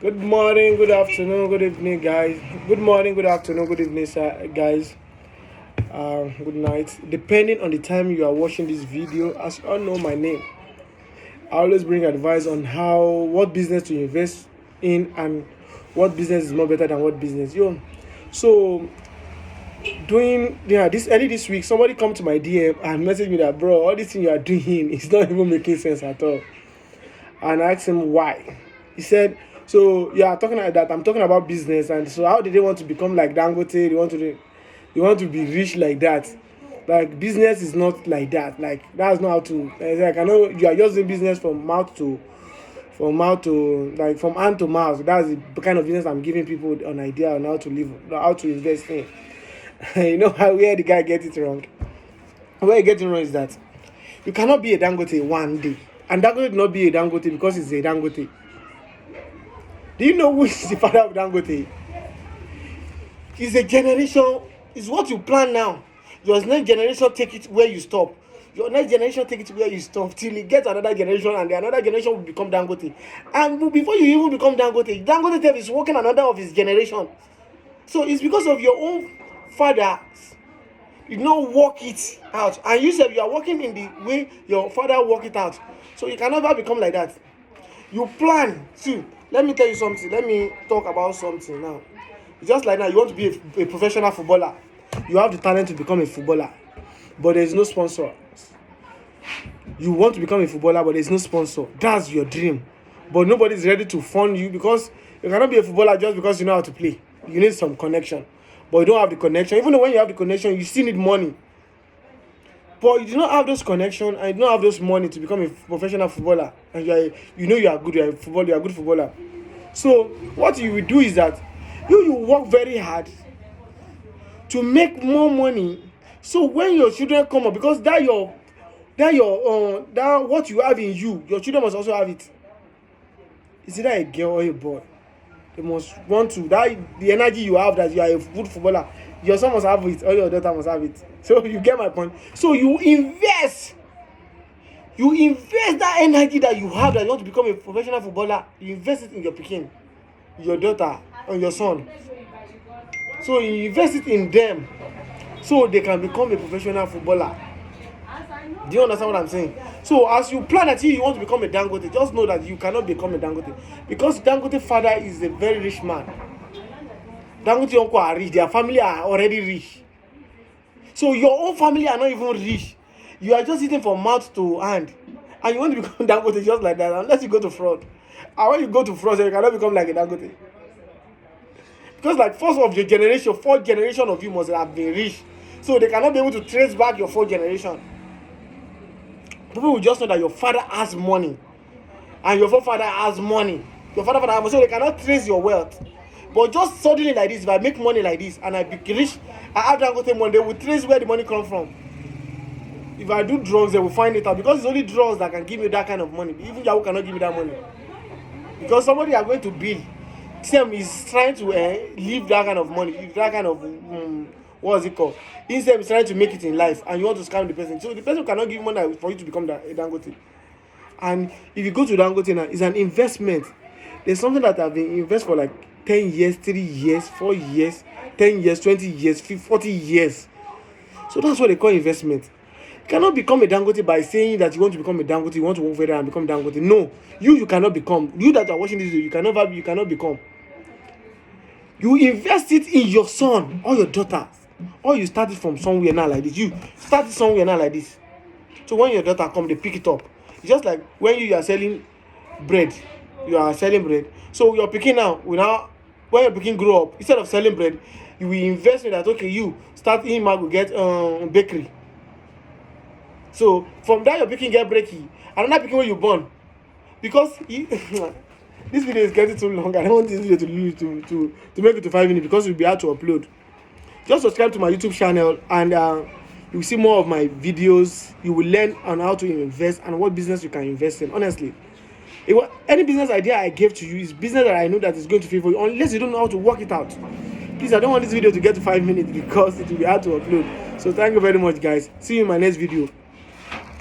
Good morning, good afternoon, good evening, guys. Good morning, good afternoon, good evening, guys. Good night. Depending on the time you are watching this video, as you all know my name, I always bring advice on what business to invest in and what business is more better than what business. So this early this week, somebody come to my DM and message me that, bro, all this thing you are doing is not even making sense at all. And I asked him why. He said, so yeah, talking like that, I'm talking about business, and so how did they want to become like Dangote? They want to be rich like that. Like business is not like that. Like that's not how to. It's like I know you are just doing business like from hand to mouth. That's the kind of business I'm giving people an idea on how to live, how to invest in. You know how where the guy get it wrong. Where he get it wrong is that you cannot be a Dangote one day, and Dangote will not be a Dangote because it's a Dangote. Do you know who is the father of Dangote? It's a generation. It's what you plan now. Your next generation take it where you stop. Your next generation take it where you stop till you get another generation, and the another generation will become Dangote. And before you even become Dangote, Dangote is working another of his generation. So it's because of your own father. You don't work it out, and you said you are working in the way your father work it out. So you can never become like that. You plan too. Let me tell you something. Let me talk about something now. Just like now, you want to be a professional footballer. You have the talent to become a footballer, but there is no sponsor. You want to become a footballer, but there is no sponsor. That's your dream. But nobody is ready to fund you because you cannot be a footballer just because you know how to play. You need some connection. But you don't have the connection. Even though when you have the connection, you still need money. But you do not have those connections and you don't have those money to become a professional footballer. And you are good, you are a good footballer. So what you will do is that you work very hard to make more money. So when your children come up, because that what you have in you, your children must also have it. Is either a girl or a boy. They must want to the energy you have that you are a good footballer. Your son must have it or your daughter must have it. So you get my point. So you invest that energy that you have that you want to become a professional footballer. You invest it in your pikin, your daughter, and your son. So you invest it in them so they can become a professional footballer. Do you understand what I'm saying? So as you plan that you want to become a Dangote, just know that you cannot become a Dangote because Dangote father is a very rich man. Dangote uncle are rich. Their family are already rich. So your own family are not even rich. You are just eating from mouth to hand, and you want to become Dangote just like that unless you go to fraud. And when you go to fraud, you cannot become like a Dangote. Because like fourth generation of you must have been rich. So they cannot be able to trace back your fourth generation. People will just know that your father has money. And your forefather has money. Your father has money. So they cannot trace your wealth. But just suddenly like this, if I make money like this and I be rich, I have Dangote money, they will trace where the money comes from. If I do drugs, they will find it out. Because it's only drugs that can give me that kind of money. Even Yahoo cannot give me that money. Because somebody are going to bill. Sam is trying to leave that kind of money, that kind of what's it called? Instead, is trying to make it in life, and you want to scam the person. So the person cannot give money for you to become a Dangote. And if you go to Dangote now, it's an investment. There's something that I've been invest for like 10 years, 3 years, 4 years, 10 years, 20 years, 40 years. So that's what they call investment. You cannot become a Dangote by saying that you want to become a Dangote, you want to work for it and become Dangote. No, you cannot become. You that are watching this video, you cannot become. You invest it in your son or your daughter, or you start it from somewhere now like this. You start it somewhere now like this. So when your daughter come, they pick it up. It's just like when you are selling bread. You are selling bread. So your pikin when your pikin grow up, instead of selling bread, you will invest in that. Okay, you start in will get bakery. So from that your pikin get breaky. Another pikin when you born, because this video is getting too long. I don't want this video to make it to 5 minutes because it will be hard to upload. Just subscribe to my YouTube channel and you will see more of my videos. You will learn on how to invest and what business you can invest in. Honestly, any business idea I gave to you is business that I know that is going to favor you, unless you don't know how to work it out. Please, I don't want this video to get to 5 minutes because it will be hard to upload. So thank you very much, guys. See you in my next video.